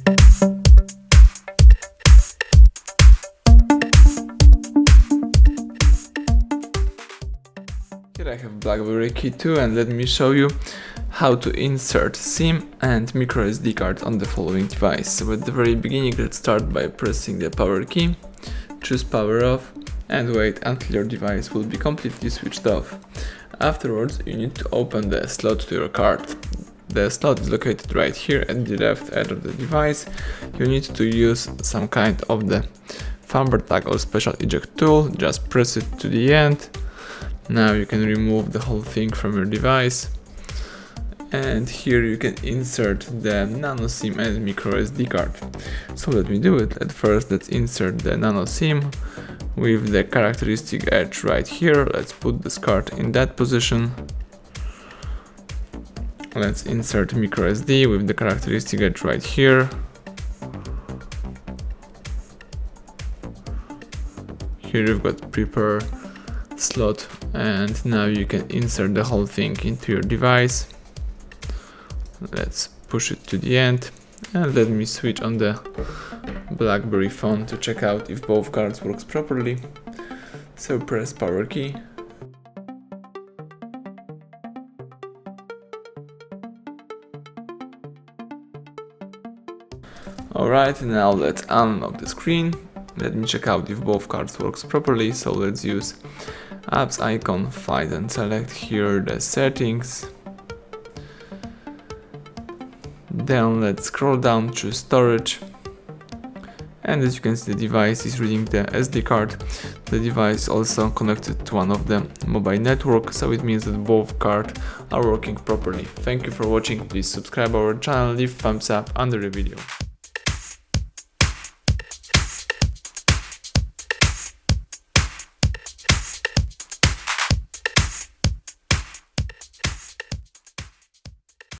Here I have BLACKBERRY Key2 and let me show you how to insert SIM and microSD card on the following device. So at the very beginning, let's start by pressing the power key, choose power off and wait until your device will be completely switched off. Afterwards, you need to open the slot to your card. The slot is located right here at the left edge of the device. You need to use some kind of the thumper tag or special eject tool, just press it to the end. Now you can remove the whole thing from your device, and here you can insert the Nano SIM and microSD card. So let me do it. At first, let's insert the Nano SIM with the characteristic edge right here. Let's put this card in that position. Let's insert microSD with the characteristic edge right here. Here you've got prepare slot, and now you can insert the whole thing into your device. Let's push it to the end, and let me switch on the BlackBerry phone to check out if both cards works properly. So press power key. Alright, now let's unlock the screen. Let me check out if both cards works properly. So let's use apps icon, find and select here the settings. Then let's scroll down, choose storage, and as you can see, the device is reading the SD card. The device is also connected to one of the mobile networks, so it means that both cards are working properly. Thank you for watching. Please subscribe our channel, leave thumbs up under the video.